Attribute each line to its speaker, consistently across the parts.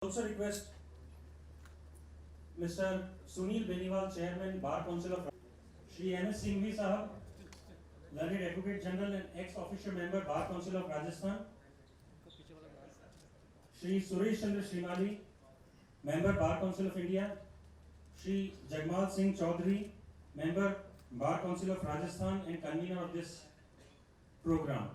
Speaker 1: Also request Mr. Sunil Beniwal, Chairman, Bar Council of Shri M.S. Singhvi Sahab, Learned Advocate General and ex-official member, Bar Council of Rajasthan. Shri Suresh Chandra Shrimali, member, Bar Council of India. Shri Jagmal Singh Chaudhary, member, Bar Council of Rajasthan and convener of this program.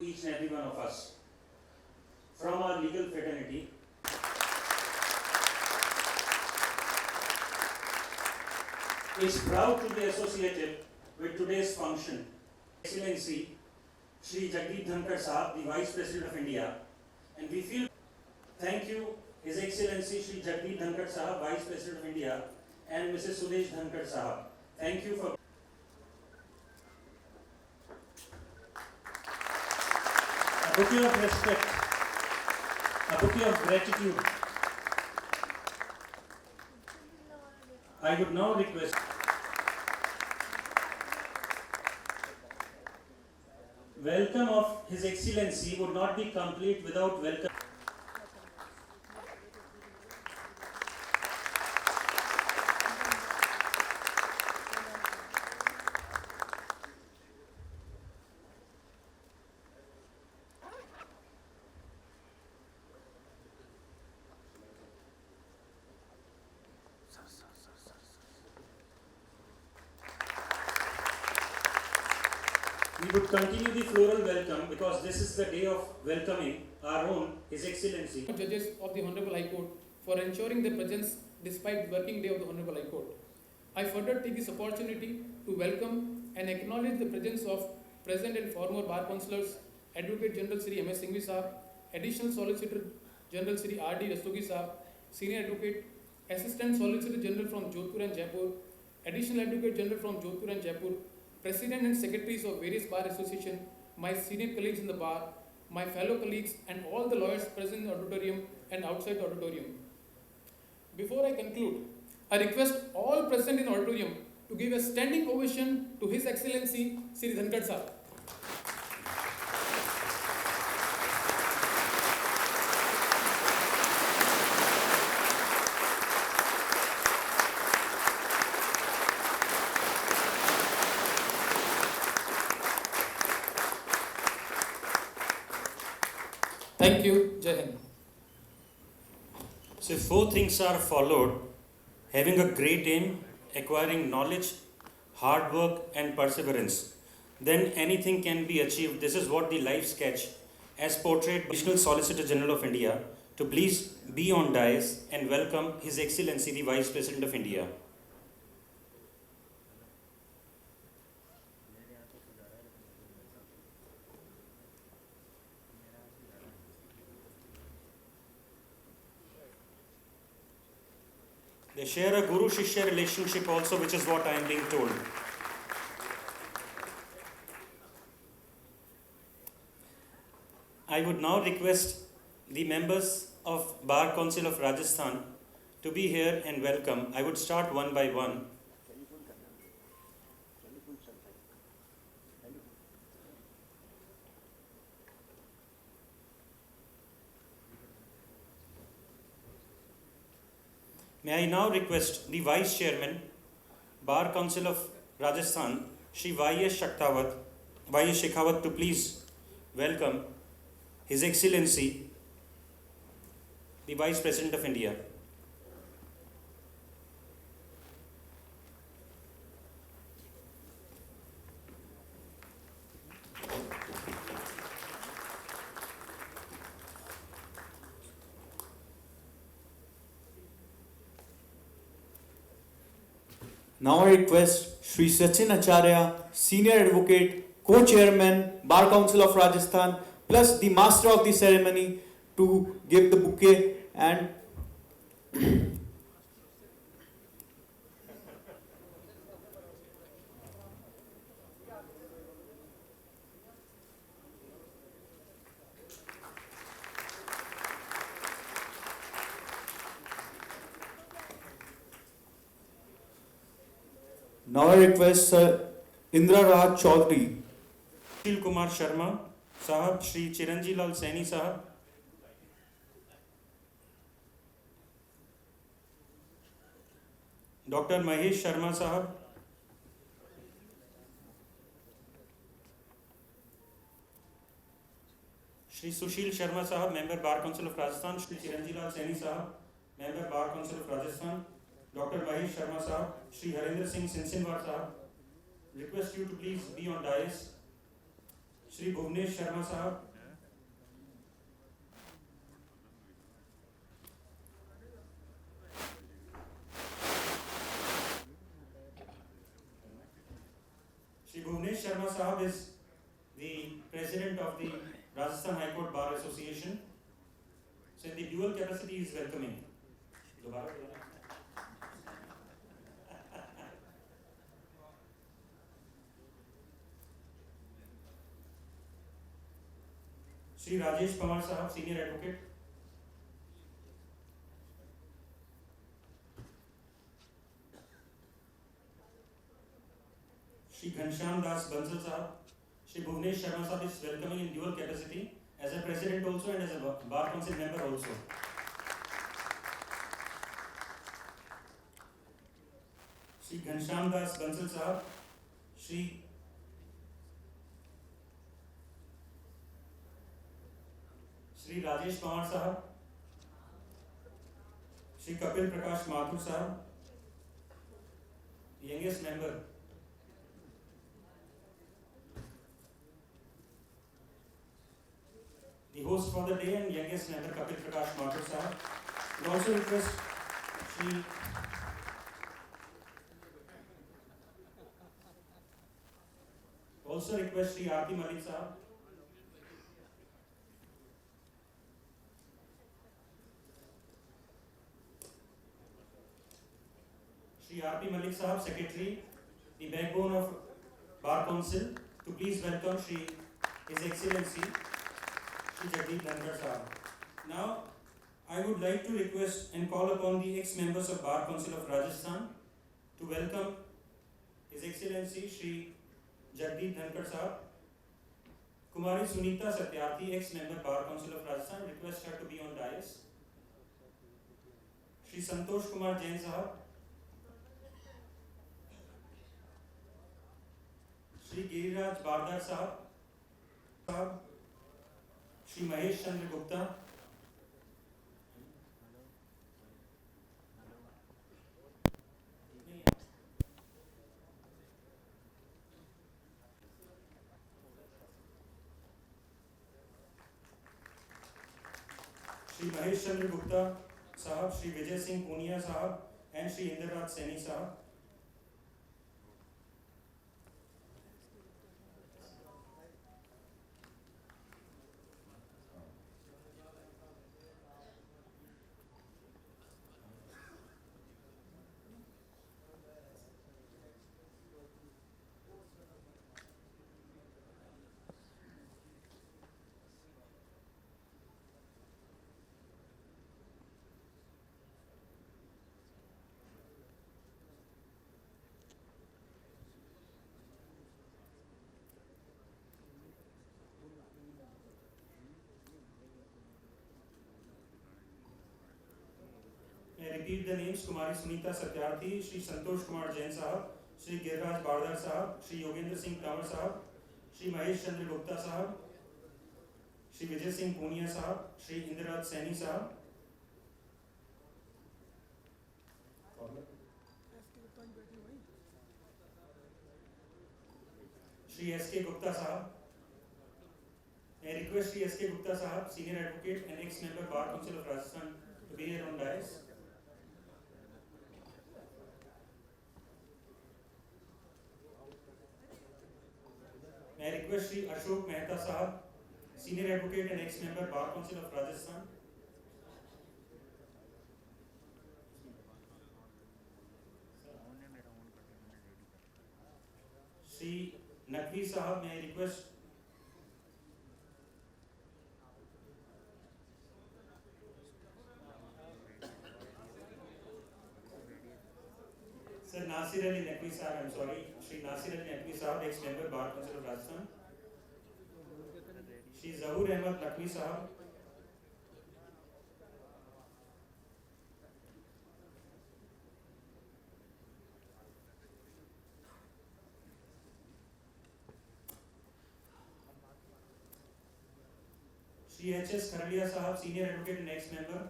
Speaker 1: Each and every one of us from our legal fraternity is proud to be associated with today's function. Excellency Shri Jagdeep Dhankar Sahab, the Vice President of India, and we feel thank you His Excellency Shri Jagdeep Dhankar Sahab, Vice President of India, and Mrs. Suresh Dhankar Sahab. Thank you for a bouquet of respect, a bouquet of gratitude. I would now request welcome of His Excellency would not be complete without welcome. We would continue the floral welcome because this is the day of welcoming our own His Excellency.
Speaker 2: Judges of the Honorable High Court for ensuring their presence despite the working day of the Honorable High Court. I further take this opportunity to welcome and acknowledge the presence of present and former Bar Councillors, Advocate General Sri M.S. Singhvi Sahab, Additional Solicitor General Sri R.D. Rastogi Sahab, Senior Advocate, Assistant Solicitor General from Jaipur and Jaipur, Additional Advocate General from Jaipur and Jaipur, President and Secretaries of various Bar Associations, my senior colleagues in the Bar, my fellow colleagues and all the lawyers present in the auditorium and outside the auditorium. Before I conclude, I request all present in the auditorium to give a standing ovation to His Excellency Sri Dhankar Sahab. Thank you. Jai Hind.
Speaker 1: So if four things are followed: having a great aim, acquiring knowledge, hard work and perseverance, then anything can be achieved. This is what the life sketch as portrayed by Additional Solicitor General of India to please be on dais and welcome His Excellency the Vice President of India. They share a guru-shishya relationship also, which is what I am being told. I would now request the members of Bar Council of Rajasthan to be here and welcome. I would start one by one. May I now request the Vice Chairman, Bar Council of Rajasthan, Shri Y.S. Shekhawat, to please welcome His Excellency, the Vice President of India.
Speaker 3: Now I request Sri Sachin Acharya, Senior Advocate, Co-Chairman, Bar Council of Rajasthan, plus the Master of the Ceremony to give the bouquet and now I request Sir Indra Raj Chaudhary,
Speaker 1: Sushil Kumar Sharma Sahab, Shri Chiranji Lal Saini Sahab, Dr. Mahesh Sharma Sahab, Shri Sushil Sharma Sahab, Member Bar Council of Rajasthan, Shri Chiranji Lal Saini Sahab, Member Bar Council of Rajasthan, Dr. Mahesh Sharma Sahab, Shri Harinder Singh Sinsinwar Sahab. Request you to please be on dais. Shri Bhuvnesh Sharma Sahab, Shri Bhuvnesh Sharma Sahab is the President of the Rajasthan High Court Bar Association. So in the dual capacity he is welcoming. Shri Rajesh Pawar Sahab, Senior Advocate. Shri Ghanshyam Das Bansal Sahab. Shri Bhuvnesh Sharma Sahab is welcoming in dual capacity as a President also and as a Bar Council member also. Shri Ghanshyam Das Bansal Sahab. Shri Rajesh Pawar Sahab, Shri Kapil Prakash Mathur Sahab, youngest member, the host for the day and youngest member Kapil Prakash Mathur Sahab. We also request Shri Aarti Malik Sahab, Shri R.P. Malik Sahab, Secretary, the backbone of Bar Council, to please welcome His Excellency Shri Jagdeep Dhankar Sahab. Now, I would like to request and call upon the ex-members of Bar Council of Rajasthan to welcome His Excellency Shri Jagdeep Dhankar Sahab. Kumari Sunita Satyarthi, ex-member Bar Council of Rajasthan, request her to be on dais. Shri Santosh Kumar Jain Sahab, Shri Giriraj Bardar Sahab, Shri Mahesh Chandra Gupta, Shri Mahesh Chandra Gupta Sahab, Shri Vijay Singh Punia Sahab, and Shri Inderraj Saini Sahab. repeat the names: Kumari Sunita Satyarthi, Shri Santosh Kumar Jain Sahab, Shri Giriraj Bardar Sahab, Shri Yogendra Singh Tamar Sahab, Shri Mahesh Chandra Gupta Sahab, Shri Vijay Singh Punia Sahab, Shri Indraj Saini Sahab, Shri S.K. Gupta Sahab. I request Shri S.K. Gupta Sahab, Senior Advocate and ex-member Bar Council of Rajasthan, to be here on dais. I request Shri Ashok Mehta Sahab, Senior Advocate and ex-member Bar Council of Rajasthan. Shri Naqvi Sahab, may I request Sir Nasir Ali Naqvi Sahab, I'm sorry, Shri Nasir Ali Naqvi Sahab, ex-member Bar Council of Rajasthan. Shri Zahur Ahmad Naqvi Sahab. Shri H.S. Kharaliya Sahab, Senior Advocate and ex-member.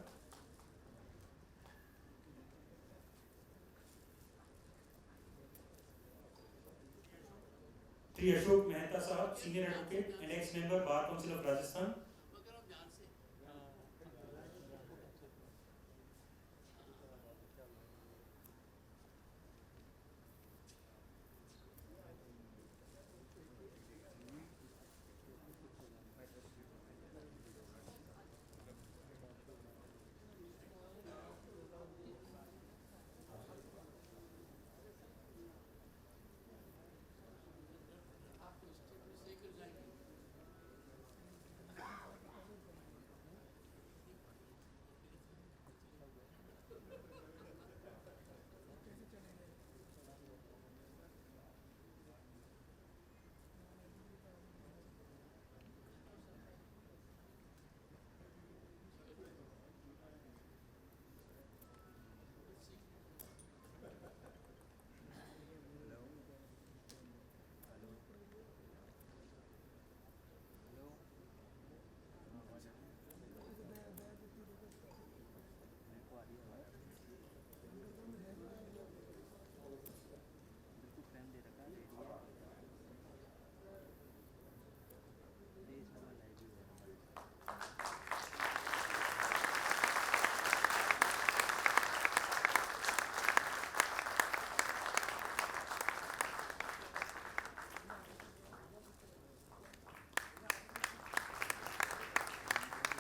Speaker 1: Shri Ashok Mehta Sahab, Senior Advocate and ex-member Bar Council of Rajasthan.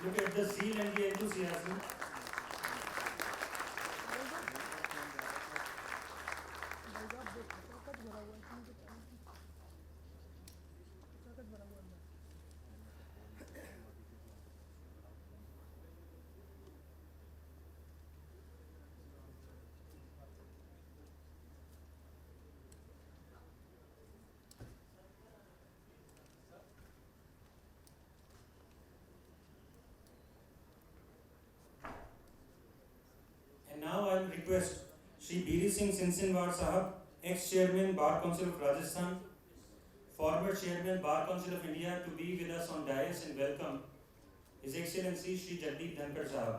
Speaker 1: Look at the zeal and the enthusiasm. And now I will request Shri Biri Singh Sinsinwar Sahab, ex-chairman Bar Council of Rajasthan, former chairman Bar Council of India, to be with us on dais and welcome His Excellency Shri Jagdeep Dhankar Sahab.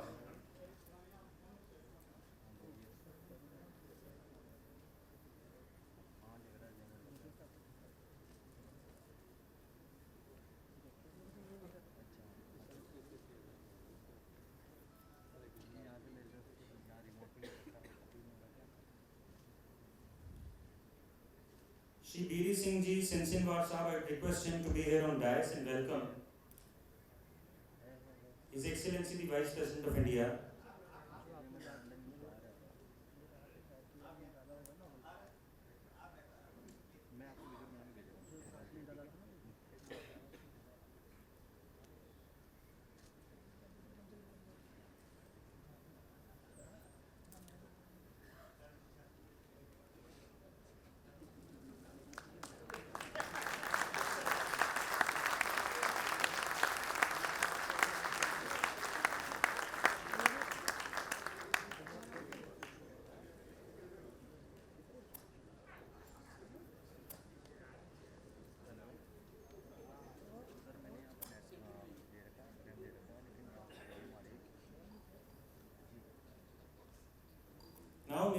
Speaker 1: Shri Biri Singh Ji Sinsinwar Sahab, I request him to be here on dais and welcome His Excellency the Vice President of India.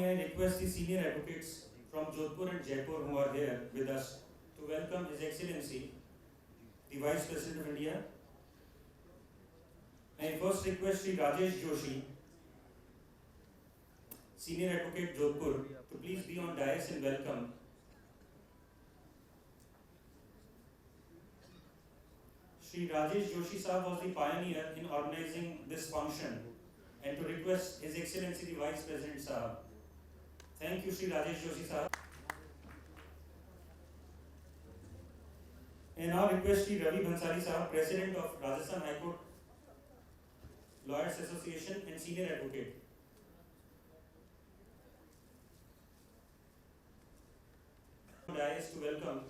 Speaker 1: may I request the senior advocates from Jodhpur and Jaipur who are here with us to welcome His Excellency, the Vice President of India. I first request Sri Rajesh Joshi, Senior Advocate Jodhpur, to please be on dais and welcome. Sri Rajesh Joshi Sahab was the pioneer in organizing this function, and to request His Excellency the Vice President Sahab. Thank you, Sri Rajesh Joshi Sahab. And now request Sri Ravi Bhansali Sahab, President of Rajasthan High Court Lawyers Association and Senior Advocate. Dais to welcome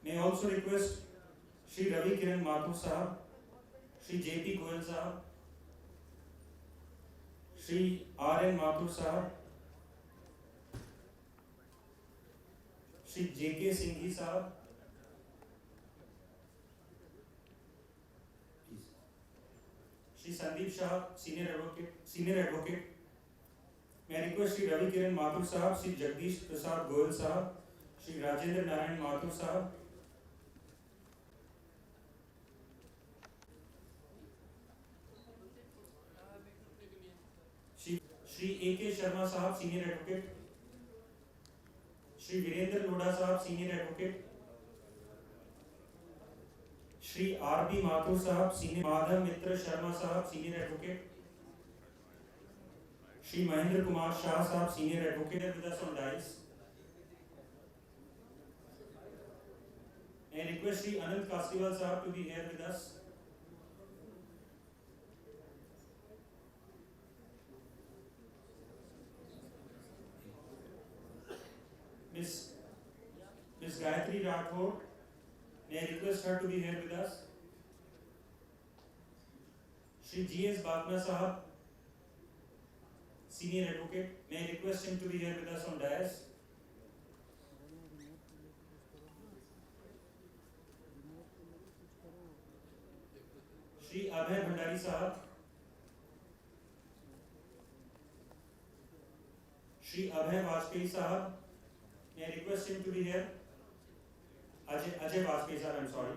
Speaker 1: may I also request Sri Ravi Kiran Mathur Sahab, Sri J.P. Goyal Sahab, Sri R.N. Mathur Sahab, Sri J.K. Singhi Sahab, Sri Sandeep Shah, Senior Advocate. May I request Sri Ravi Kiran Mathur Sahab, Sri Jagdish Prasad Goyal Sahab, Sri Rajendra Narayan Mathur Sahab, Sri A.K. Sharma Sahab, Senior Advocate, Sri Virendra Lodha Sahab, Senior Advocate, Sri R.B. Mathur Sahab, Senior Madhav Mitra Sharma Sahab, Senior Advocate, Sri Mahendra Kumar Shah Sahab, Senior Advocate, with us on dais. And request Sri Anand Kasliwal Sahab to be here with us. Miss Gayatri Rathod, may I request her to be here with us. Sri G.S. Bhagna Sahab, Senior Advocate, may I request him to be here with us on dais. Sri Abhay Bhandari Sahab, Sri Abhay Vajpayee Sahab, may I request him to be here. Ajay Vajpayee Sahab, I'm sorry.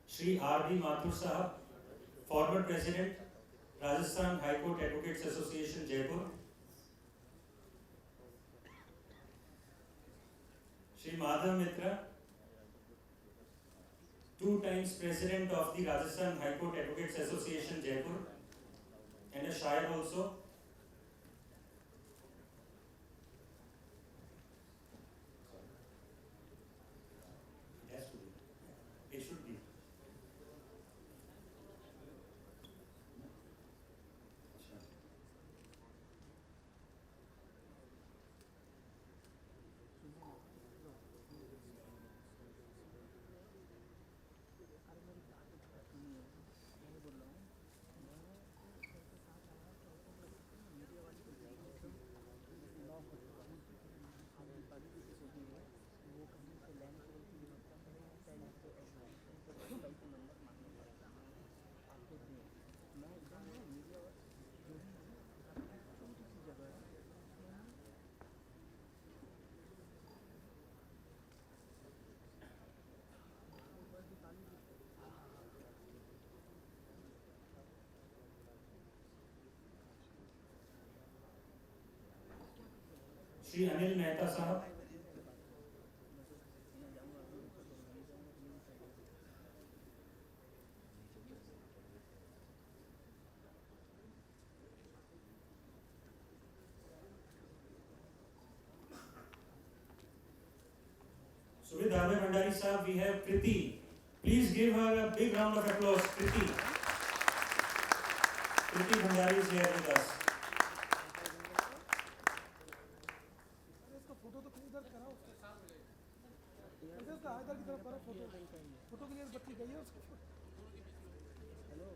Speaker 1: Sri R.D. Mathur Sahab, former President, Rajasthan High Court Advocates Association, Jaipur. Sri Madhav Mitra, 2 times President of the Rajasthan High Court Advocates Association, Jaipur, and a Shire also. It has to be. It should be. Sri Anil Mehta Sahab, So with Abhay Bhandari Sahab, we have Kriti. Please give her a big round of applause, Kriti. Kriti Bhandari is here with us.
Speaker 4: Photo तो इधर कराओ इधर का इधर की तरफ करो photo के लिए बत्ती गई है उसको हेलो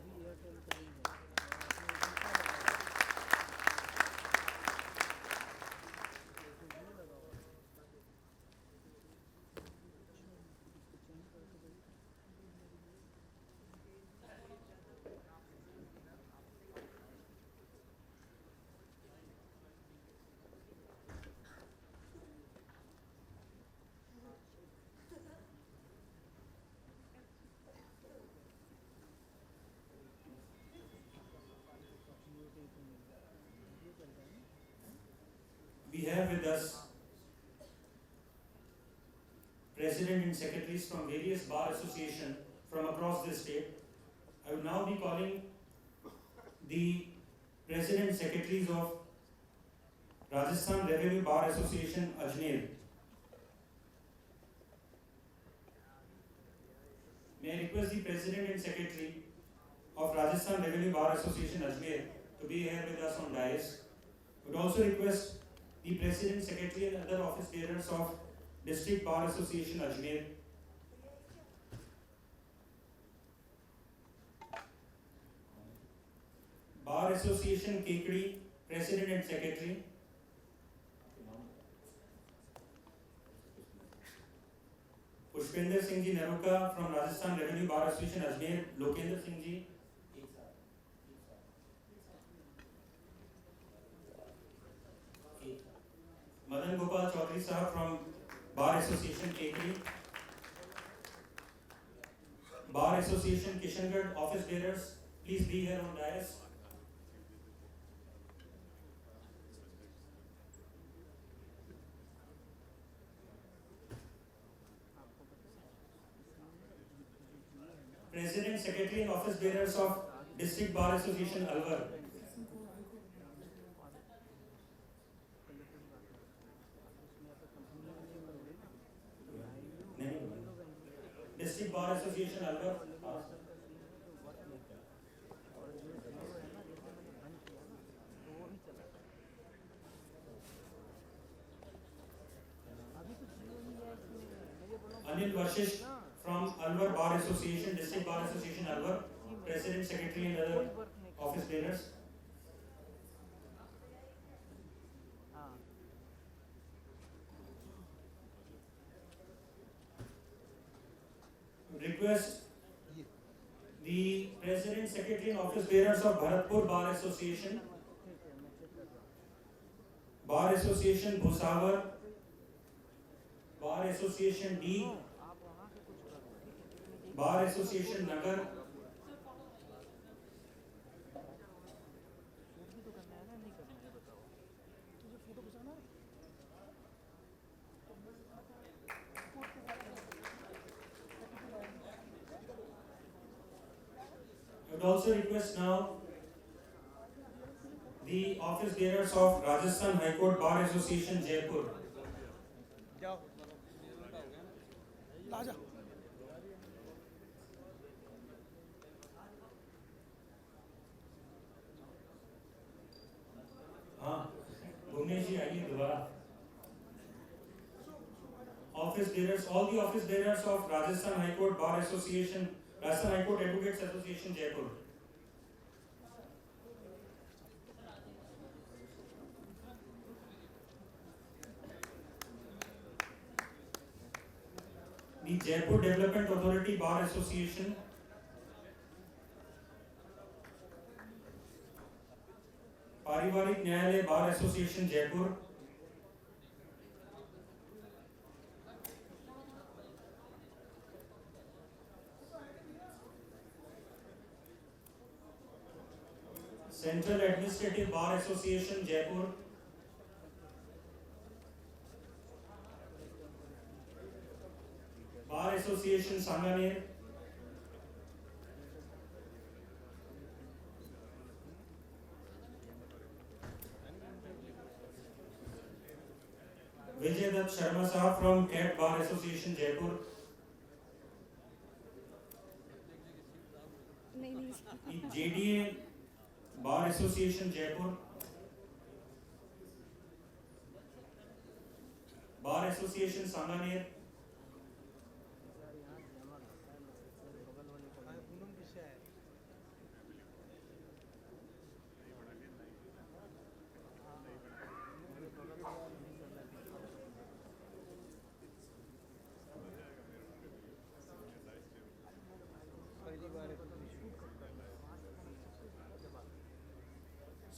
Speaker 4: वो भी एयरटेल करेंगे
Speaker 1: We have with us president and secretaries from various bar associations from across the state. I will now be calling the president and secretaries of Rajasthan Revenue Bar Association Ajmer. May I request the president and secretary of Rajasthan Revenue Bar Association Ajmer to be here with us on dais. I would also request the President, Secretary and other office bearers of District Bar Association Ajmer. Bar Association Kekri, President and Secretary. Pushpender Singh Ji Naruka from Rajasthan Revenue Bar Association Ajmer. Lokendra Singh Ji. Madan Gopal Chaudhary Sahab from Bar Association Kekri. Bar Association Kishangarh office bearers, please be here on dais. President, Secretary and office bearers of District Bar Association Alwar. District Bar Association Alwar. Anil Vashish from Alwar Bar Association, District Bar Association Alwar, President, Secretary and other office bearers. Request the President, Secretary and office bearers of Bharatpur Bar Association, Bar Association Bhusawar, Bar Association D, Bar Association Nagar, I would also request now the office bearers of Rajasthan High Court Bar Association Jaipur. हाँ, भुवनेश जी आइए दोबारा. Office bearers, all the office bearers of Rajasthan High Court Bar Association, Rajasthan High Court Advocates Association Jaipur. The Jaipur Development Authority Bar Association, Parivarik Nyayalay Bar Association Jaipur, Central Administrative Bar Association Jaipur, Bar Association Sanganer, Vijay Dutt Sharma Saab from Cat Bar Association, Jaipur. JDA Bar Association, Jaipur. Bar Association, Sanganer.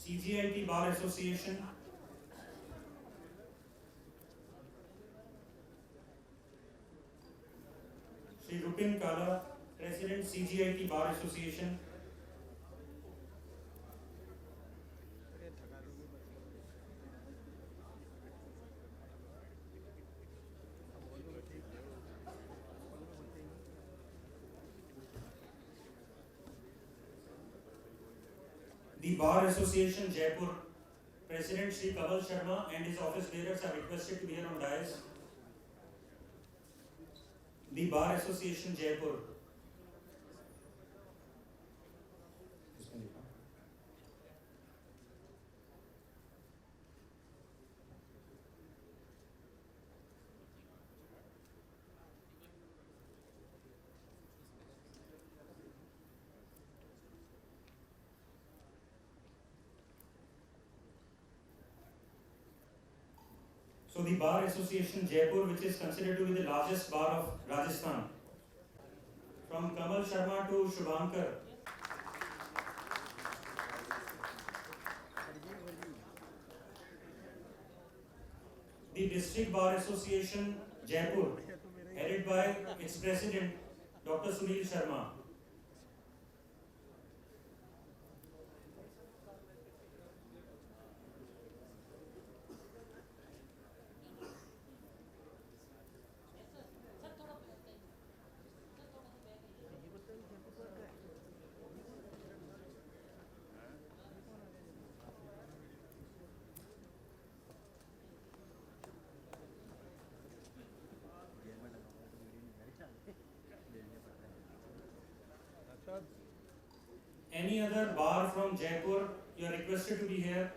Speaker 1: CGIT Bar Association. Shri Rupin Kala, President CGIT Bar Association. The Bar Association, Jaipur. President Shri Kaval Sharma and his office bearers are requested to be here on dais. The Bar Association, Jaipur. So the Bar Association, Jaipur, which is considered to be the largest bar of Rajasthan. From Kamal Sharma to Shubhankar. The District Bar Association, Jaipur, headed by its president, Dr. Sunil Sharma. Any other bar from Jaipur, you are requested to be here.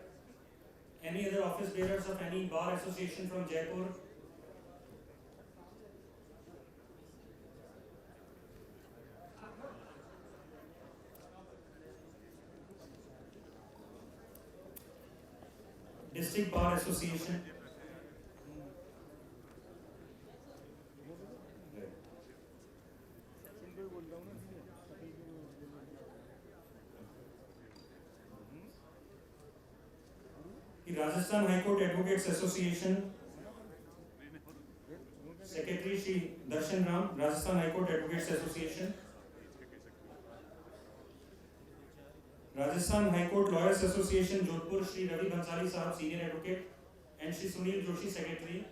Speaker 1: Any other office bearers of any bar association from Jaipur? District Bar Association. The Rajasthan High Court Advocates Association, Secretary Shri Darshan Ram, Rajasthan High Court Advocates Association. Rajasthan High Court Lawyers Association, Jaipur, Shri Ravi Bhansali Sahab, Senior Advocate, and Shri Sunil Joshi, Secretary.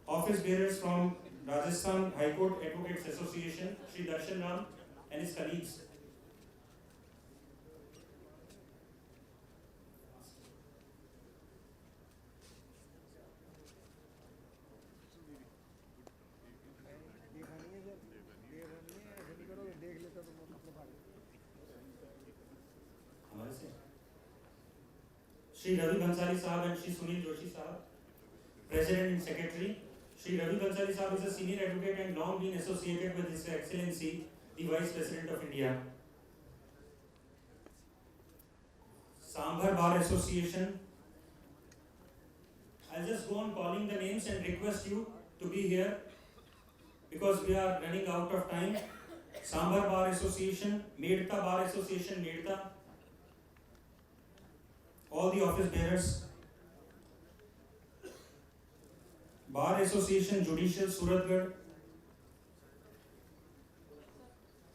Speaker 1: Office bearers from Rajasthan High Court Advocates Association, Shri Darshan Ram and his colleagues. Shri Ravi Bhansali Sahab and Shri Sunil Joshi Sahab, President and Secretary. Shri Ravi Bhansali Sahab is a senior advocate and long been associated with His Excellency, the Vice President of India. Sambhar Bar Association. I'll just go on calling the names and request you to be here because we are running out of time. Sambhar Bar Association, Medta Bar Association, Medta. All the office bearers. Bar Association, Judicial, Suratgarh.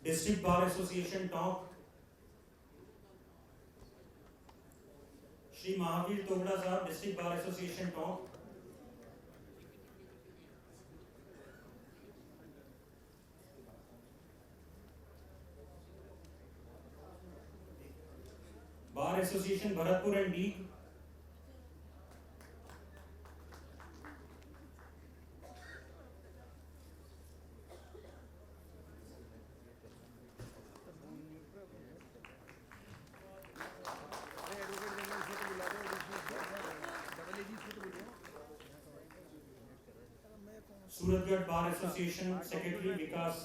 Speaker 1: District Bar Association, Tonk. Shri Mahavir Togda Sahab, District Bar Association, Tonk. Bar Association, Bharatpur and League. Suratgarh Bar Association, Secretary Vikas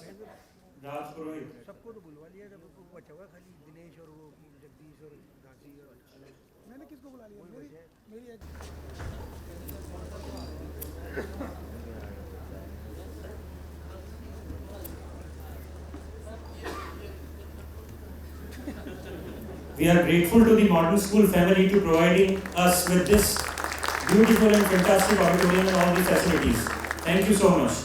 Speaker 1: Raj Purohit.
Speaker 4: सबको तो बुलवा लिया, जब बचा हुआ खाली दिनेश और वो जगदीश और घासी और मैंने किसको बुला लिया? मेरी एक
Speaker 1: We are grateful to the modern school family to providing us with this beautiful and fantastic auditorium and all the facilities. Thank you so much.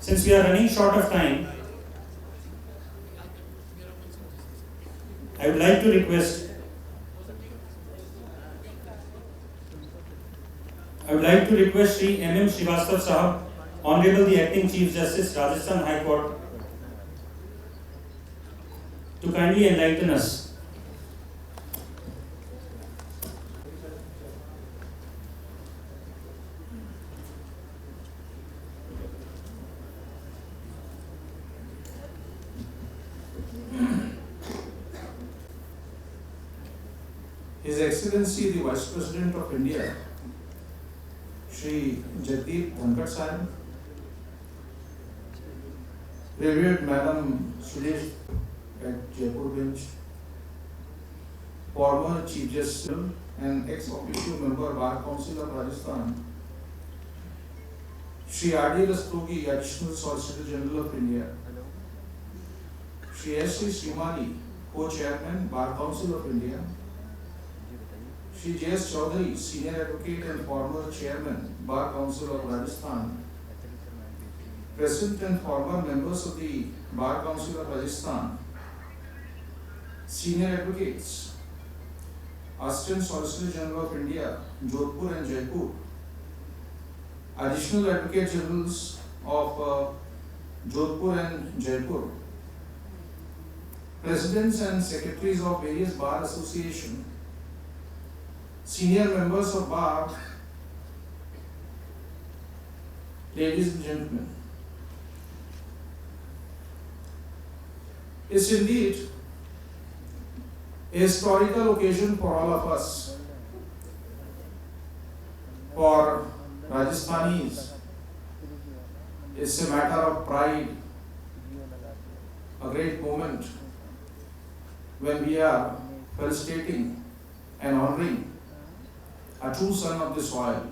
Speaker 1: Since we are running short of time, I would like to request Shri M.M. Srivastav Sahab, Honorable the Acting Chief Justice, Rajasthan High Court, to kindly enlighten us.
Speaker 5: His Excellency the Vice President of India, Shri Jagdeep Dhankar Sahib, Revered Madam Sudesh at Jaipur bench, former Chief Justice and ex-officio member Bar Council of Rajasthan, Shri R.D. Rastogi, Additional Solicitor General of India, Shri S.C. Srimali, Co-Chairman Bar Council of India, Shri J.S. Chaudhary, Senior Advocate and former Chairman Bar Council of Rajasthan, Present and former members of the Bar Council of Rajasthan, Senior Advocates, Assistant Solicitor General of India, Jodhpur and Jaipur, Additional Advocate Generals of Jodhpur and Jaipur, Presidents and Secretaries of various Bar Associations, Senior members of Bar, ladies and gentlemen. It's indeed a historical occasion for all of us, for Rajasthanis. It's a matter of pride, a great moment when we are felicitating and honoring a true son of the soil,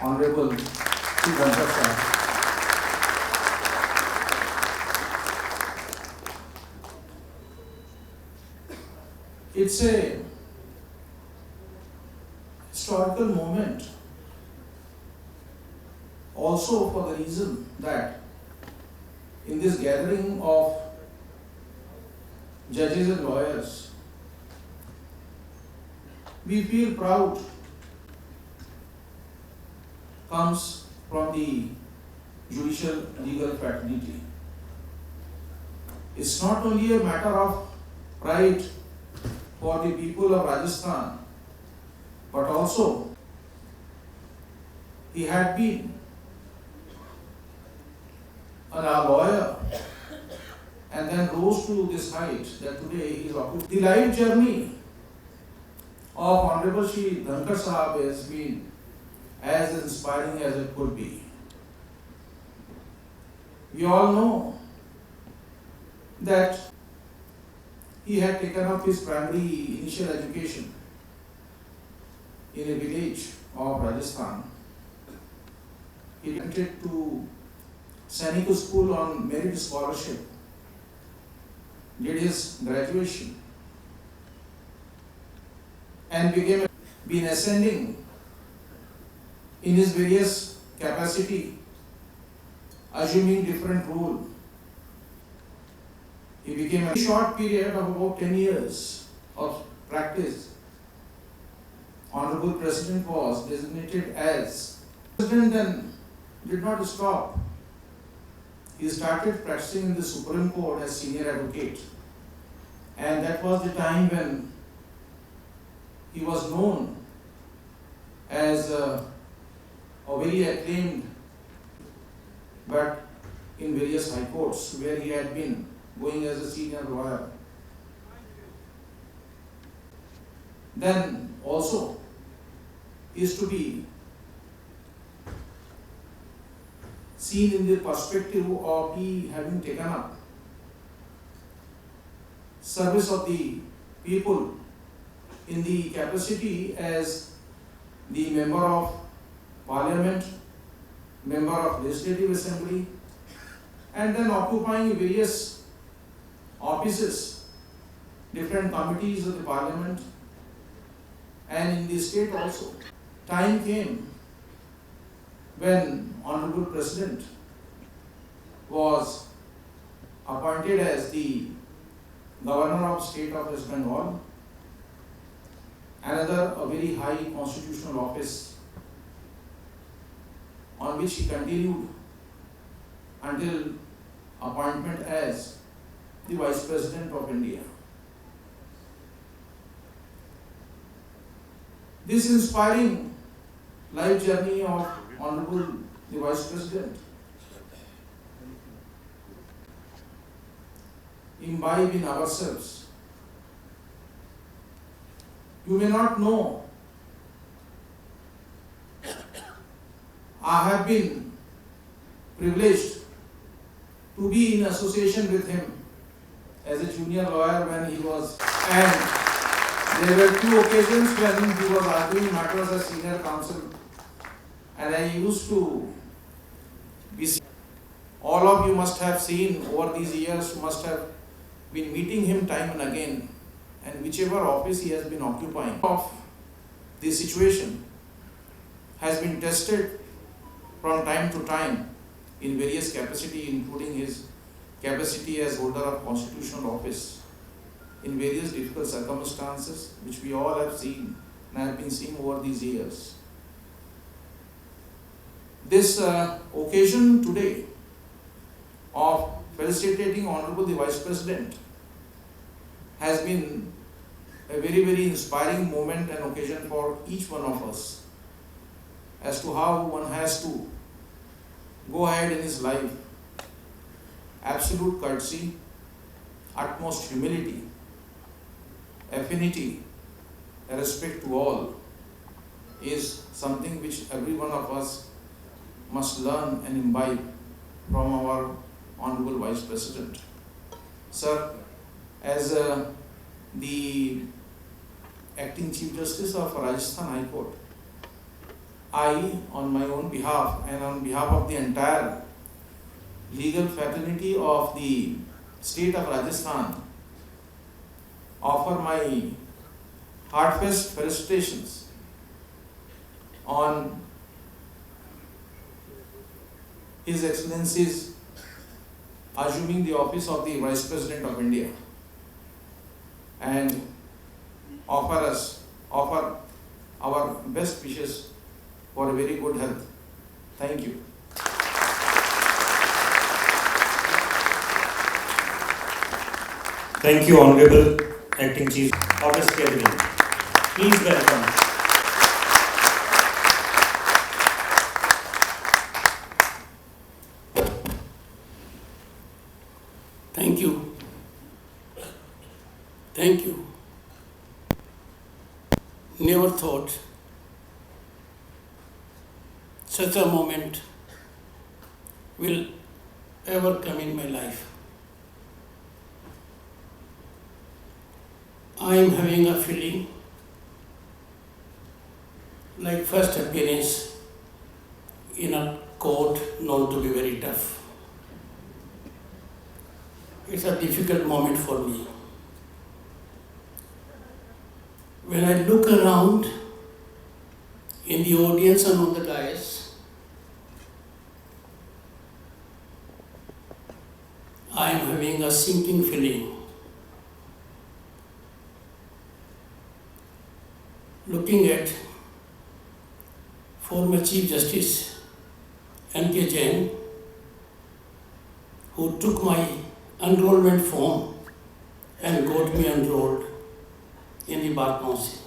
Speaker 5: Honorable Shri Dhankar Sahib. It's a historical moment also for the reason that in this gathering of judges and lawyers, we feel proud comes from the judicial legal fraternity. It's not only a matter of pride for the people of Rajasthan, but also he had been a lawyer and then rose to this height that today he is occupied. The life journey of Honorable Shri Dhankar Sahab has been as inspiring as it could be. We all know that he had taken up his primary initial education in a village of Rajasthan. He entered to Sainik School on merit scholarship, did his graduation, and been ascending in his various capacity, assuming different role. He became a short period of about 10 years of practice. Honorable President was designated as President and did not stop. He started practicing in the Supreme Court as senior advocate. And that was the time when he was known as a very acclaimed, but in various high courts where he had been going as a senior lawyer. Then also is to be seen in the perspective of he having taken up service of the people in the capacity as the member of Parliament, member of Legislative Assembly, and then occupying various offices, different committees of the Parliament, and in the state also. Time came when Honorable President was appointed as the Governor of State of West Bengal, another a very high constitutional office on which he continued until appointment as the Vice President of India. This inspiring life journey of Honorable the Vice President imbibe in ourselves. You may not know, I have been privileged to be in association with him as a junior lawyer when he was, and there were two occasions when he was arguing matters as senior counsel, and I used to be. All of you must have seen over these years, must have been meeting him time and again, and whichever office he has been occupying of the situation has been tested from time to time in various capacity, including his capacity as holder of constitutional office in various difficult circumstances, which we all have seen and have been seeing over these years. This occasion today of felicitating Honorable the Vice President has been a very, very inspiring moment and occasion for each one of us as to how one has to go ahead in his life. Absolute courtesy, utmost humility, affinity, respect to all is something which every one of us must learn and imbibe from our Honorable Vice President. Sir, as the Acting Chief Justice of Rajasthan High Court, I, on my own behalf and on behalf of the entire legal fraternity of the state of Rajasthan, offer my heartfelt felicitations on His Excellency's assuming the office of the Vice President of India, and offer our best wishes for a very good health. Thank you.
Speaker 1: Thank you, Honorable Acting Chief August Television. Please welcome.
Speaker 6: Thank you. Thank you. Never thought such a moment will ever come in my life. I am having a feeling like first appearance in a court known to be very tough. It's a difficult moment for me. When I look around in the audience and on the dais, I am having a sinking feeling. Looking at former Chief Justice N.K. Jain, who took my enrollment form and got me enrolled in the Bar Council.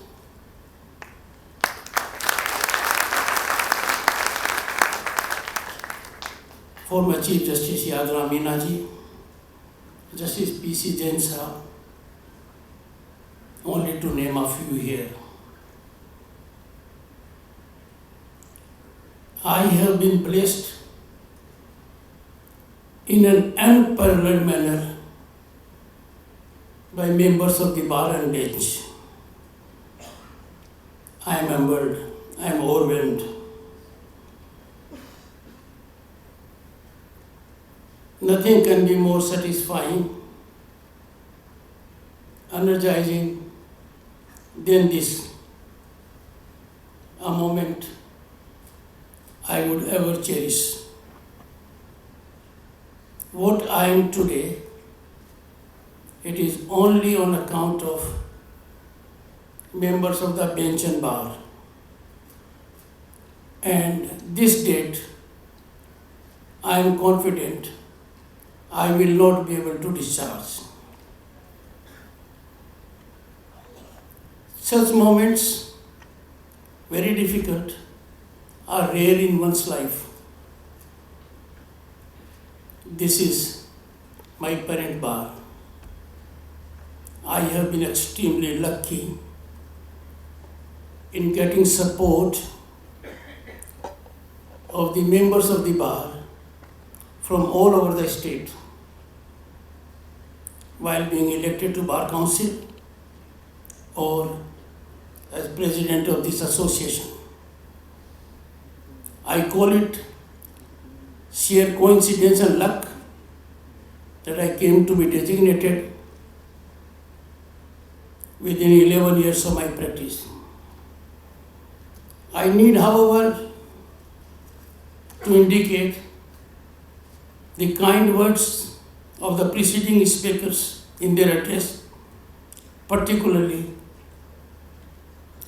Speaker 6: Former Chief Justice Yadra Meena ji, Justice P.C. Jain Sahab, only to name a few here. I have been placed in an unparalleled manner by members of the bar and bench. I am humbled, I am overwhelmed. Nothing can be more satisfying, energizing than this, a moment I would ever cherish. What I am today, it is only on account of members of the bench and bar. And this date, I am confident I will not be able to discharge. Such moments, very difficult, are rare in one's life. This is my parent bar. I have been extremely lucky in getting support of the members of the bar from all over the state while being elected to Bar Council or as president of this association. I call it sheer coincidence and luck that I came to be designated within 11 years of my practice. I need, however, to indicate the kind words of the preceding speakers in their address, particularly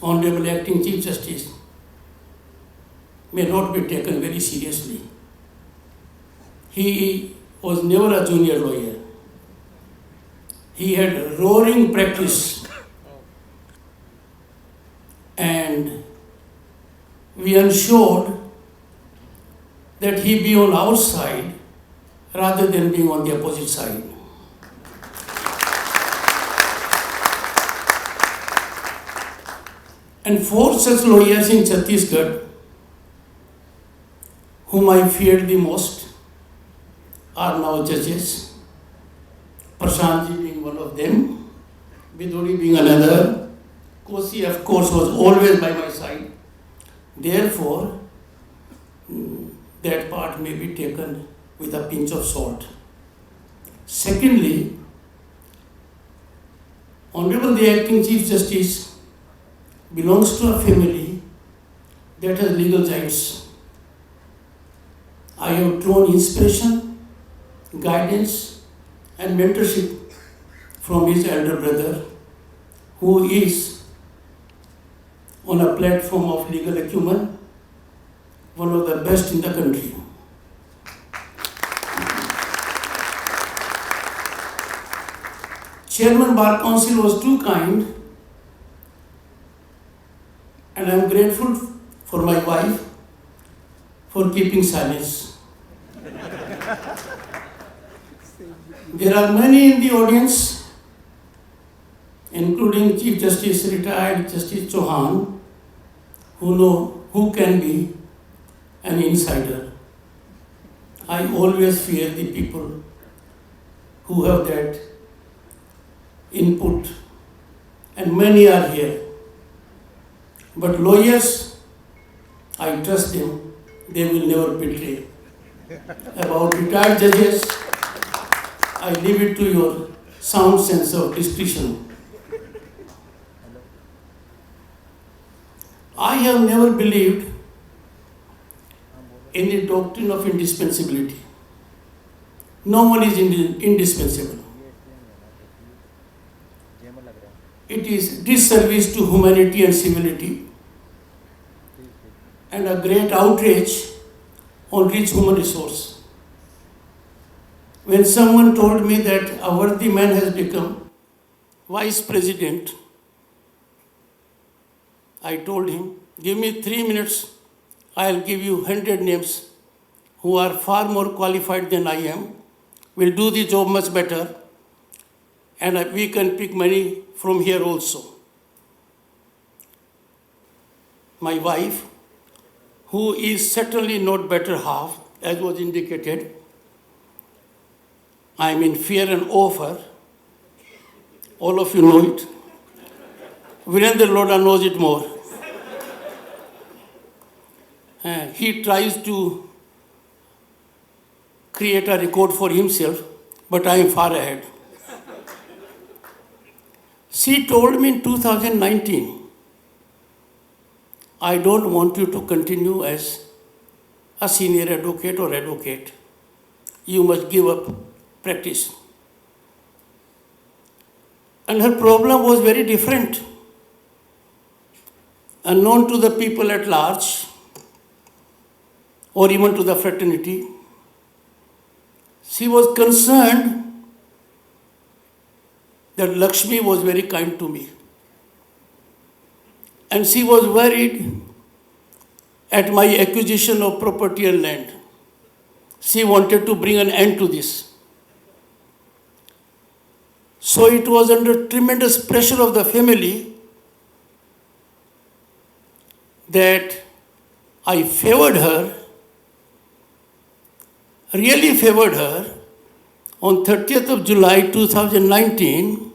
Speaker 6: Honorable Acting Chief Justice, may not be taken very seriously. He was never a junior lawyer. He had roaring practice, and we ensured that he be on our side rather than being on the opposite side. And 4 such lawyers in Chhattisgarh whom I feared the most are now judges. Prashant ji being one of them, Biduri being another, Kosi of course was always by my side. Therefore, that part may be taken with a pinch of salt. Secondly, Honorable the Acting Chief Justice belongs to a family that has legal giants. I have drawn inspiration, guidance, and mentorship from his elder brother, who is on a platform of legal acumen, one of the best in the country. Chairman Bar Council was too kind, and I am grateful for my wife for keeping silence. There are many in the audience, including Chief Justice retired Justice Chauhan, who know who can be an insider. I always fear the people who have that input, and many are here. But lawyers, I trust them, they will never betray. About retired judges, I leave it to your sound sense of discretion. I have never believed in the doctrine of indispensability. No one is indispensable. It is disservice to humanity and civility, and a great outrage on rich human resource. When someone told me that a worthy man has become vice president, I told him, give me 3 minutes, I'll give you 100 names who are far more qualified than I am, will do the job much better, and we can pick money from here also. My wife, who is certainly not better half, as was indicated, I am in fear and awe of her. All of you know it. Virendra Lodha knows it more. He tries to create a record for himself, but I am far ahead. She told me in 2019, I don't want you to continue as a senior advocate or advocate. You must give up practice. And her problem was very different. Unknown to the people at large, or even to the fraternity, she was concerned that Lakshmi was very kind to me. And she was worried at my acquisition of property and land. She wanted to bring an end to this. So it was under tremendous pressure of the family that I favored her, really favored her, on 30th of July 2019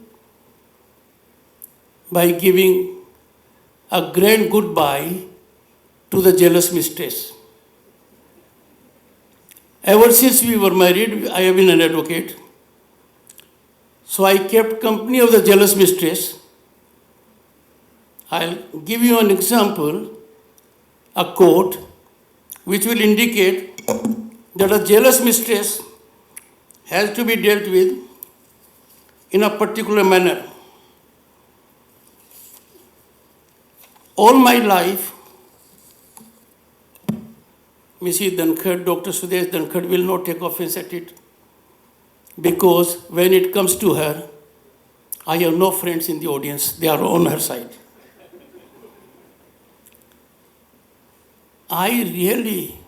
Speaker 6: by giving a grand goodbye to the jealous mistress. Ever since we were married, I have been an advocate. So I kept company of the jealous mistress. I'll give you an example, a quote, which will indicate that a jealous mistress has to be dealt with in a particular manner. All my life, Mrs. Dhankad, Dr. Sudesh Dhankad will not take offense at it, because when it comes to her, I have no friends in the audience. They are on her side. I really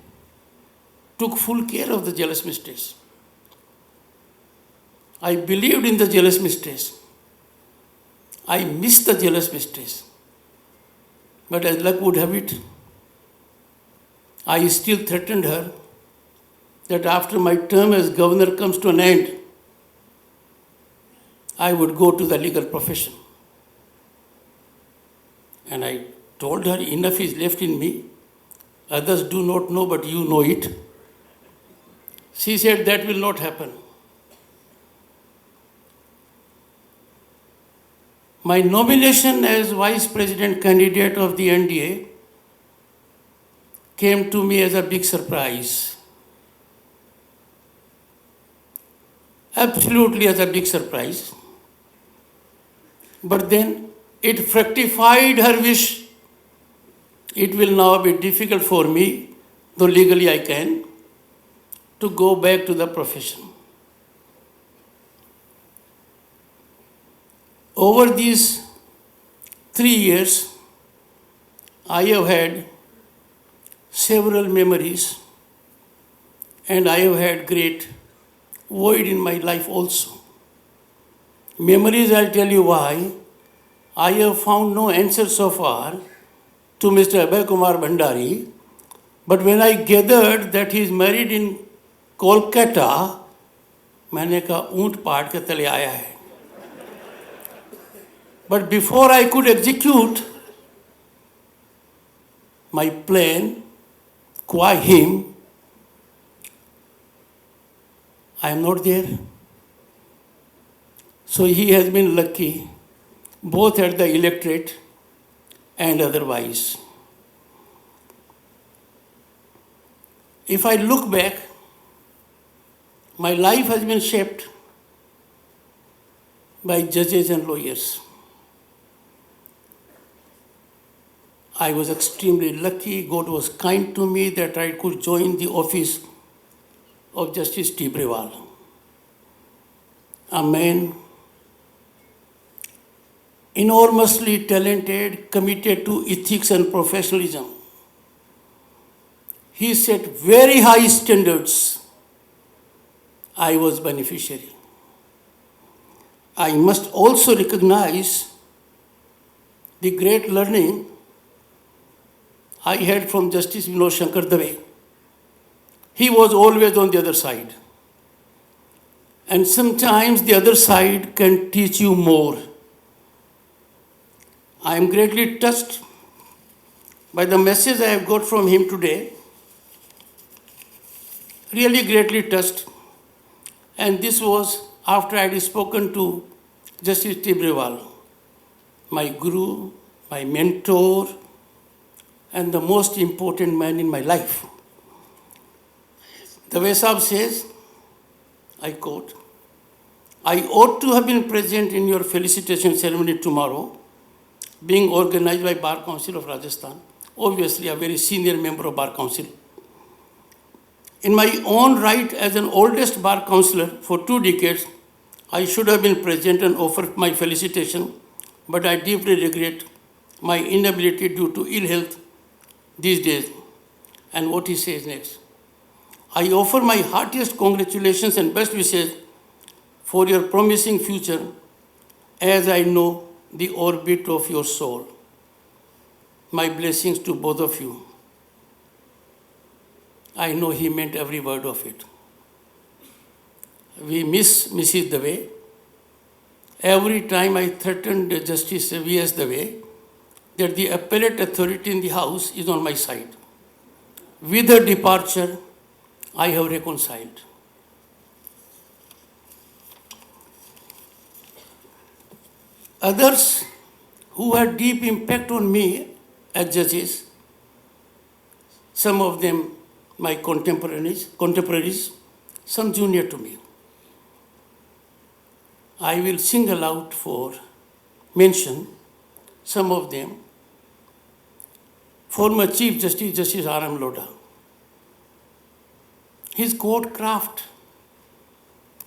Speaker 6: took full care of the jealous mistress. I believed in the jealous mistress. I missed the jealous mistress. But as luck would have it, I still threatened her that after my term as governor comes to an end, I would go to the legal profession. And I told her, enough is left in me. Others do not know, but you know it. She said, that will not happen. My nomination as vice president candidate of the NDA came to me as a big surprise. Absolutely as a big surprise. But then it fructified her wish. It will now be difficult for me, though legally I can, to go back to the profession. Over these 3 years, I have had several memories, and I have had great void in my life also. Memories, I'll tell you why. I have found no answer so far to Mr. Abhay Kumar Bhandari, but when I gathered that he is married in Kolkata, मैंने कहा ऊंट पहाड़ के तले आया है. But before I could execute my plan, qua him, I am not there. So he has been lucky, both at the electorate and otherwise. If I look back, my life has been shaped by judges and lawyers. I was extremely lucky. God was kind to me that I could join the office of Justice Tibrewal, a man enormously talented, committed to ethics and professionalism. He set very high standards. I was beneficiary. I must also recognize the great learning I had from Justice Vinod Shankar Dave. He was always on the other side. And sometimes the other side can teach you more. I am greatly touched by the message I have got from him today. Really greatly touched. And this was after I had spoken to Justice Tibrewal, my guru, my mentor, and the most important man in my life. The way Sahib says, I quote, I ought to have been present in your felicitation ceremony tomorrow, being organized by Bar Council of Rajasthan, obviously a very senior member of Bar Council. In my own right as an oldest bar councillor for 2 decades, I should have been present and offered my felicitation, but I deeply regret my inability due to ill health these days. And what he says next. I offer my heartiest congratulations and best wishes for your promising future, as I know the orbit of your soul. My blessings to both of you. I know he meant every word of it. We miss Mrs. Dave. Every time I threatened Justice V.S. Dave that the appellate authority in the House is on my side. With her departure, I have reconciled. Others who had deep impact on me as judges, some of them my contemporaries, some junior to me. I will single out for mention some of them. Former Chief Justice, Justice R.M. Lodha. His court craft,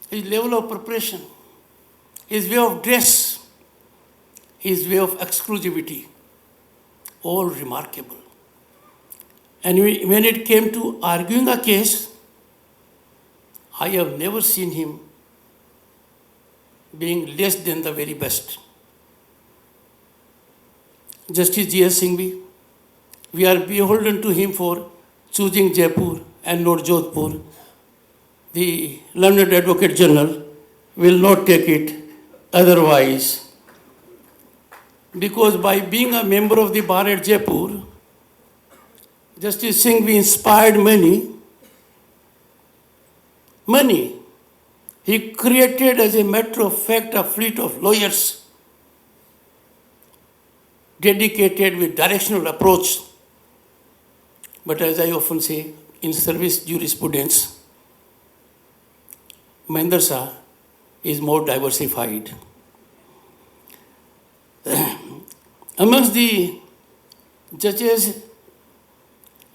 Speaker 6: his level of preparation, his way of dress, his way of exclusivity, all remarkable. And when it came to arguing a case, I have never seen him being less than the very best. Justice G.S. Singhvi, we are beholden to him for choosing Jaipur and not Jodhpur. The learned Advocate General will not take it otherwise. Because by being a member of the bar at Jaipur, Justice Singhvi inspired many. He created, as a matter of fact, a fleet of lawyers dedicated with directional approach. But as I often say, in service jurisprudence, Mahendrasa is more diversified. Amongst the judges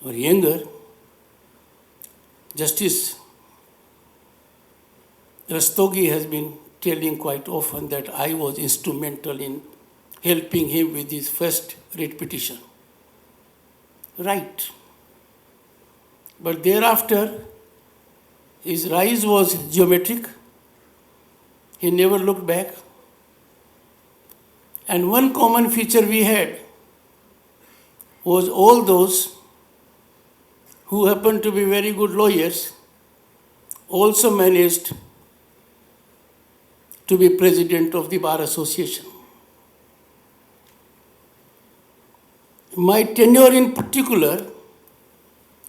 Speaker 6: or younger, Justice Rastogi has been telling quite often that I was instrumental in helping him with his first writ petition. Right. But thereafter, his rise was geometric. He never looked back. And one common feature we had was all those who happened to be very good lawyers also managed to be president of the Bar Association. My tenure in particular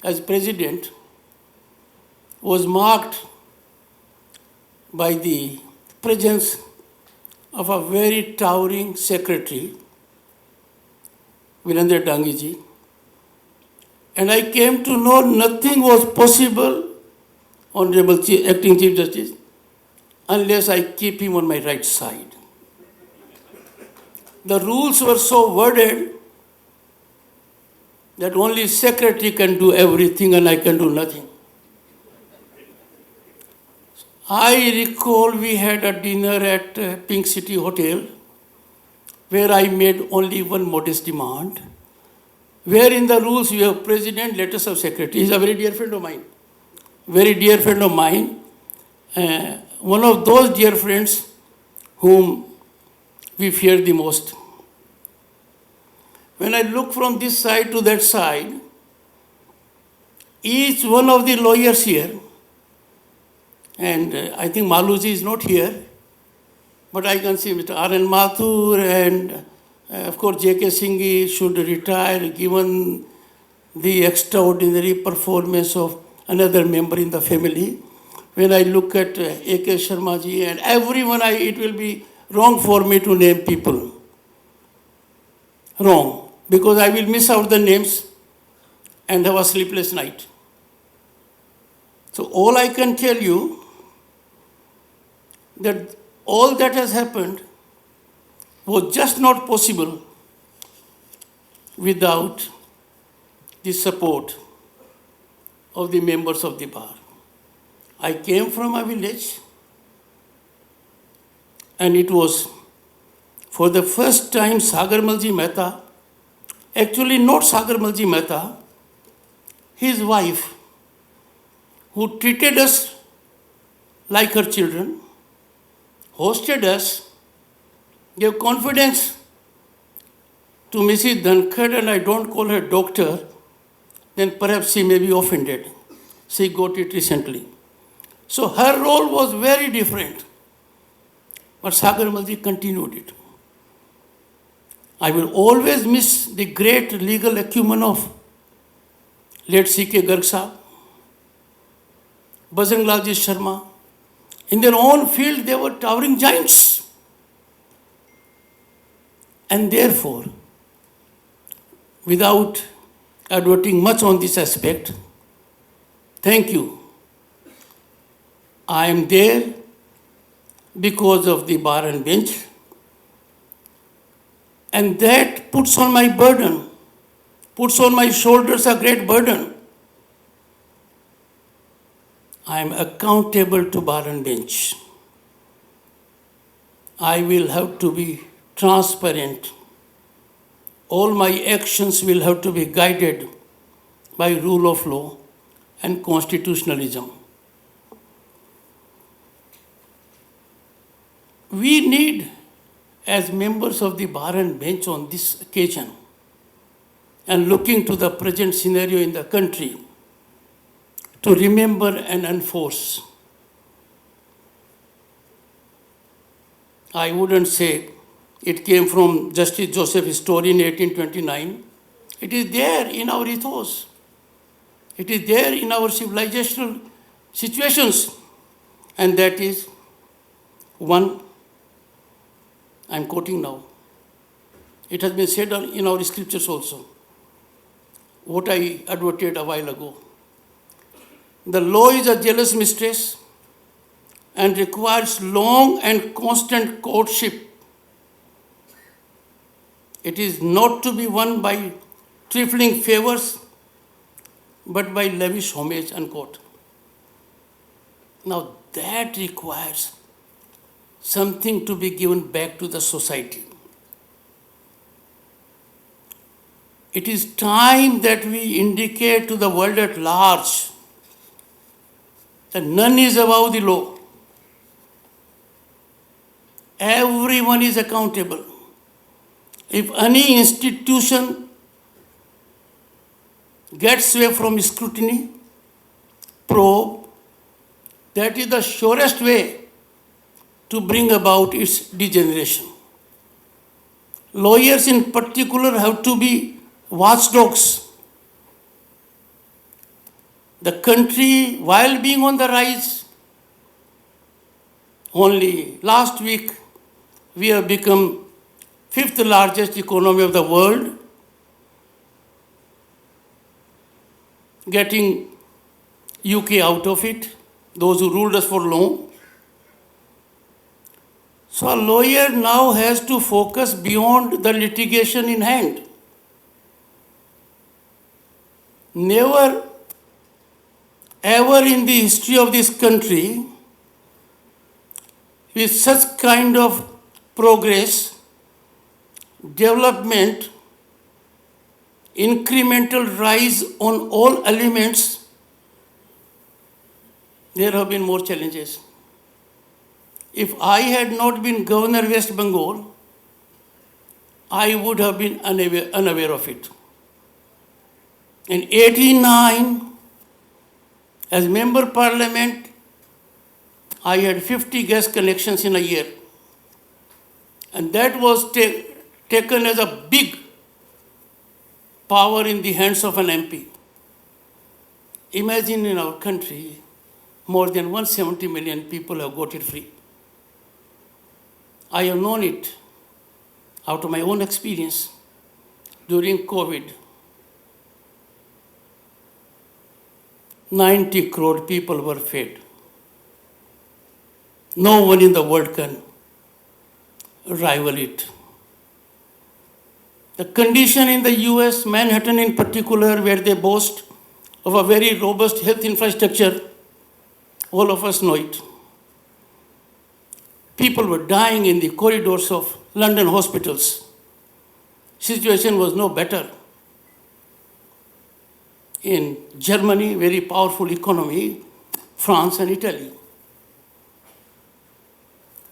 Speaker 6: as president was marked by the presence of a very towering secretary, Virendra Dangiji, and I came to know nothing was possible, Honorable Acting Chief Justice, unless I keep him on my right side. The rules were so worded that only secretary can do everything and I can do nothing. I recall we had a dinner at Pink City Hotel where I made only one modest demand, where in the rules you have president, letters of secretary. He's a very dear friend of mine. Very dear friend of mine. One of those dear friends whom we fear the most. When I look from this side to that side, each one of the lawyers here, and I think Maluji is not here, but I can see Mr. R.N. Mathur and of course J.K. Singhi should retire given the extraordinary performance of another member in the family. When I look at A.K. Sharma ji and everyone, it will be wrong for me to name people. Wrong, because I will miss out the names and have a sleepless night. So all I can tell you that all that has happened was just not possible without the support of the members of the bar. I came from a village, and it was for the first time Sagarmalji Mehta, actually not Sagarmalji Mehta, his wife, who treated us like her children, hosted us, gave confidence to Mrs. Dhankad, and I don't call her doctor, then perhaps she may be offended. She got it recently. So her role was very different. But Sagarmalji continued it. I will always miss the great legal acumen of late C.K. Garg Sahab, Bajranglalji Sharma. In their own field, they were towering giants. And therefore, without adverting much on this aspect, thank you. I am there because of the bar and bench, and that puts on my burden, puts on my shoulders a great burden. I am accountable to bar and bench. I will have to be transparent. All my actions will have to be guided by rule of law and constitutionalism. We need, as members of the bar and bench on this occasion, and looking to the present scenario in the country, to remember and enforce. I wouldn't say it came from Justice Joseph Story in 1829. It is there in our ethos. It is there in our civilizational situations. And that is one, I'm quoting now. It has been said in our scriptures also. What I advocated a while ago. The law is a jealous mistress and requires long and constant courtship. It is not to be won by trifling favors, but by lavish homage, unquote. Now that requires something to be given back to the society. It is time that we indicate to the world at large that none is above the law. Everyone is accountable. If any institution gets away from scrutiny, probe, that is the surest way to bring about its degeneration. Lawyers in particular have to be watchdogs. The country, while being on the rise, only last week we have become fifth largest economy of the world, getting UK out of it, those who ruled us for long. So a lawyer now has to focus beyond the litigation in hand. Never ever in the history of this country with such kind of progress development, incremental rise on all elements, there have been more challenges. If I had not been Governor West Bengal, I would have been unaware of it. In 89, as Member Parliament, I had 50 gas connections in a year. And that was taken as a big power in the hands of an MP. Imagine in our country, more than 170 million people have got it free. I have known it out of my own experience during COVID. 90 crore people were fed. No one in the world can rival it. The condition in the US, Manhattan in particular, where they boast of a very robust health infrastructure, all of us know it. People were dying in the corridors of London hospitals. Situation was no better. In Germany, very powerful economy, France and Italy.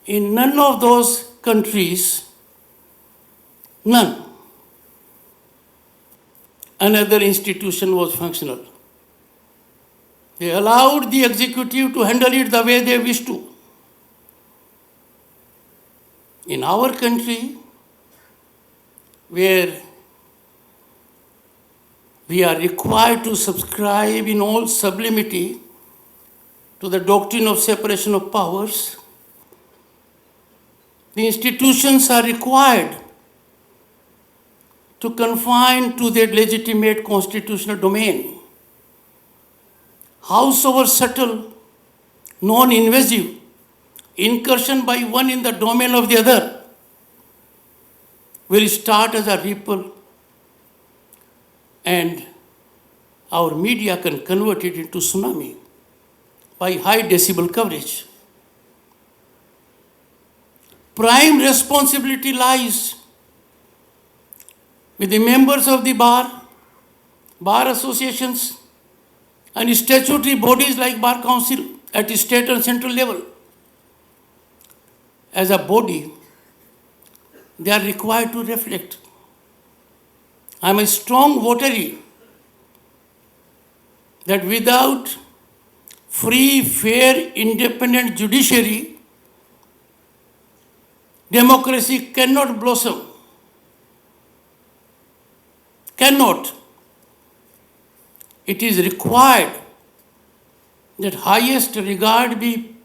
Speaker 6: In none of those countries, none, another institution was functional. They allowed the executive to handle it the way they wished to. In our country, where we are required to subscribe in all sublimity to the doctrine of separation of powers, the institutions are required to confine to their legitimate constitutional domain. Howsoever subtle, non-invasive incursion by one in the domain of the other will start as a ripple, and our media can convert it into tsunami by high decibel coverage. Prime responsibility lies with the members of the bar associations, and statutory bodies like Bar Council at the state and central level. As a body, they are required to reflect. I am a strong votary that without free, fair, independent judiciary, democracy cannot blossom. Cannot. It is required that highest regard be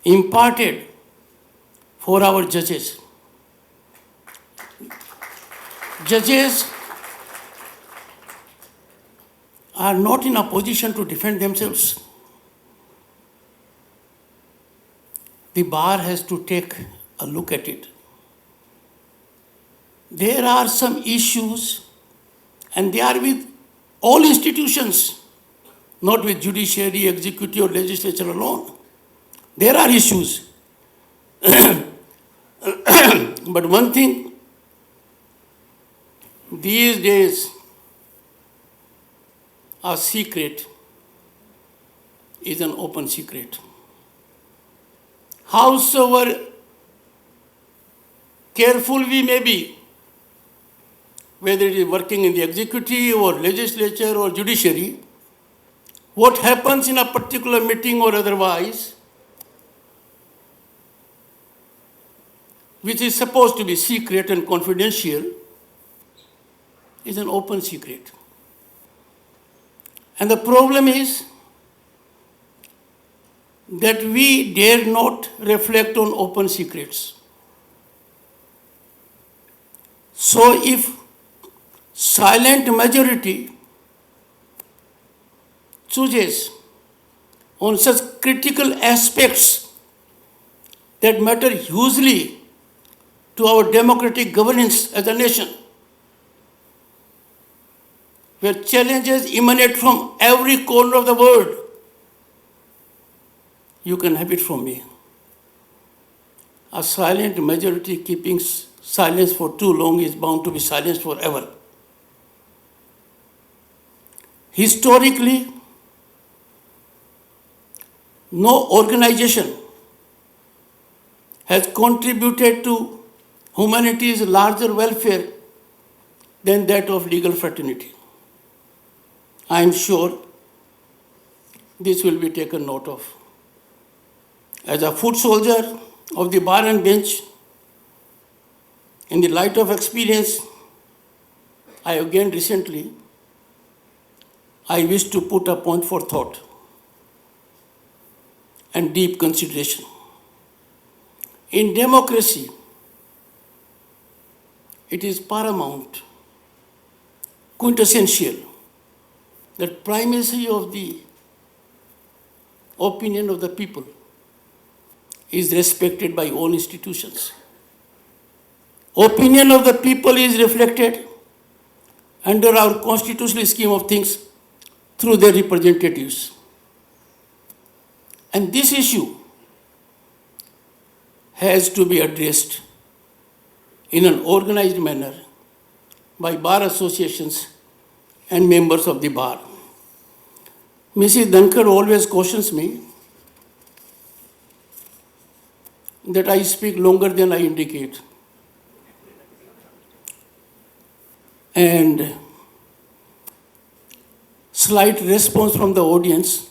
Speaker 6: imparted for our judges. Judges are not in a position to defend themselves. The bar has to take a look at it. There are some issues, and they are with all institutions, not with judiciary, executive, or legislature alone. There are issues. But one thing, these days, a secret is an open secret. Howsoever careful we may be, whether it is working in the executive or legislature or judiciary, what happens in a particular meeting or otherwise, which is supposed to be secret and confidential, is an open secret. And the problem is that we dare not reflect on open secrets. So if silent majority chooses on such critical aspects that matter hugely to our democratic governance as a nation, where challenges emanate from every corner of the world, you can have it from me. A silent majority keeping silence for too long is bound to be silenced forever. Historically, no organization has contributed to humanity's larger welfare than that of legal fraternity. I am sure this will be taken note of. As a foot soldier of the bar and bench, in the light of experience I have gained recently, I wish to put a point for thought and deep consideration. In democracy, it is paramount, quintessential, that primacy of the opinion of the people is respected by all institutions. Opinion of the people is reflected under our constitutional scheme of things through their representatives. And this issue has to be addressed in an organized manner by bar associations and members of the bar. Mrs. Dhankar always cautions me that I speak longer than I indicate. And slight response from the audience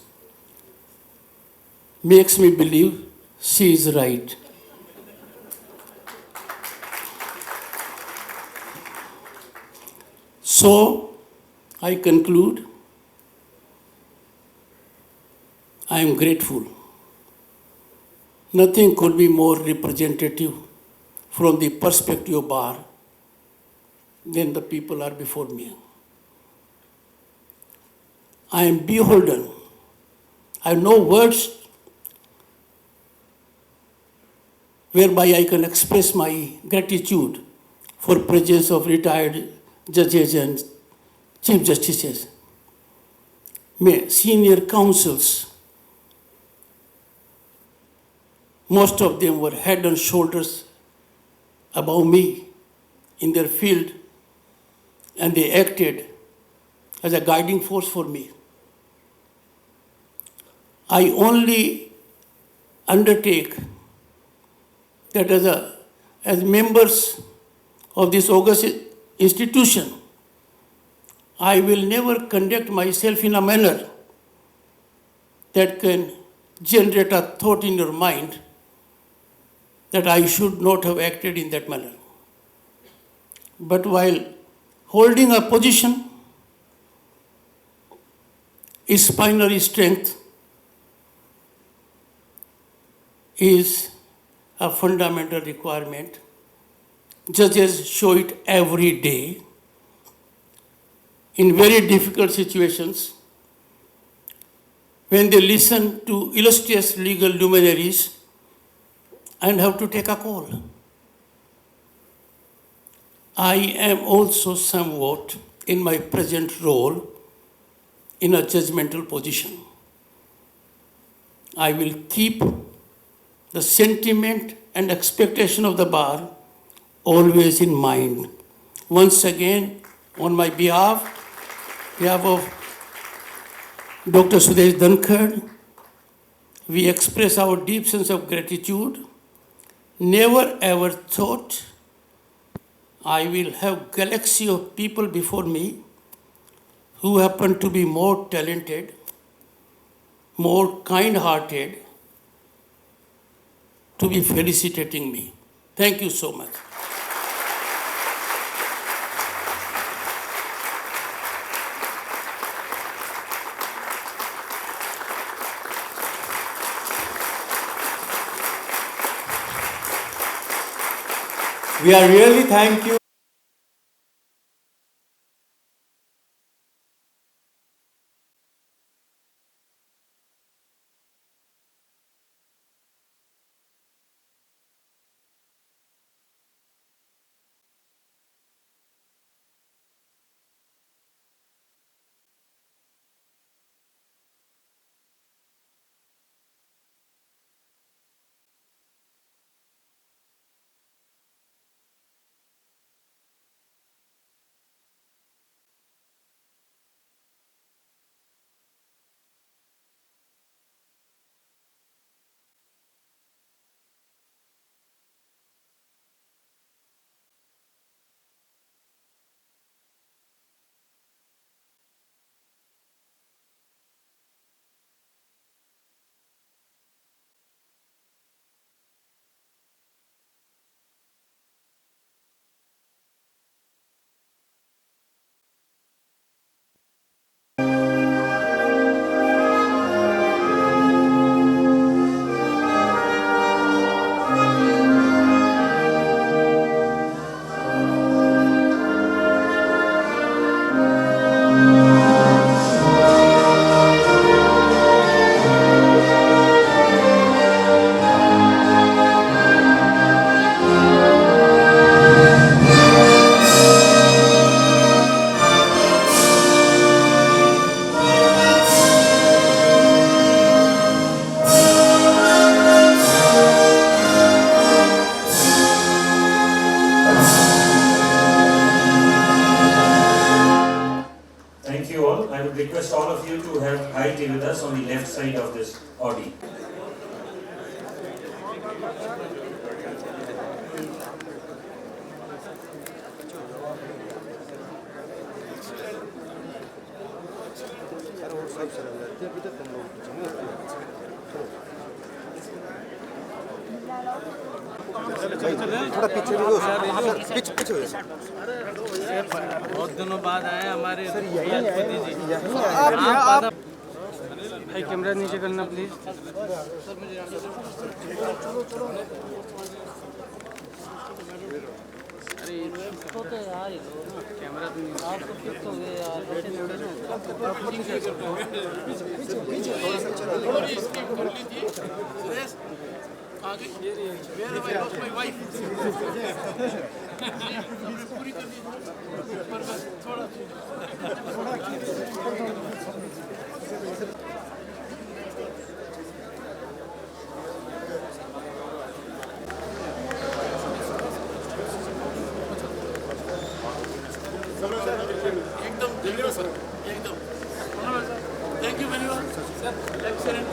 Speaker 6: makes me believe she is right. So, I conclude, I am grateful. Nothing could be more representative from the perspective of bar than the people are before me. I am beholden. I have no words whereby I can express my gratitude for presence of retired judges and chief justices, senior counsels. Most of them were head and shoulders above me in their field, and they acted as a guiding force for me. I only undertake that as members of this august institution, I will never conduct myself in a manner that can generate a thought in your mind that I should not have acted in that manner. But while holding a position is binary strength is a fundamental requirement. Judges show it every day in very difficult situations when they listen to illustrious legal luminaries and have to take a call. I am also somewhat in my present role in a judgmental position. I will keep the sentiment and expectation of the bar always in mind. Once again, on my behalf of Dr. Sudesh Dhankar, we express our deep sense of gratitude. Never ever thought I will have galaxy of people before me who happen to be more talented, more kind-hearted, to be felicitating me. Thank you so much.
Speaker 3: We are really thank you.
Speaker 1: would request all of you to have high tea with us on the left side of this Audi.
Speaker 7: थोड़ा पीछे भी हो पीछे पीछे हो
Speaker 8: बहुत दिनों बाद आए हमारे
Speaker 7: सर यही आप
Speaker 8: भाई कैमरा नीचे करना प्लीज। अरे इसको तो यार कैमरा तो नहीं आप तो फिक्स हो गए यार ऐसे थोड़े ना आगे माय वाइफ पूरी कर दी पर बस थोड़ा एकदम सर एकदम thank you very much sir excellent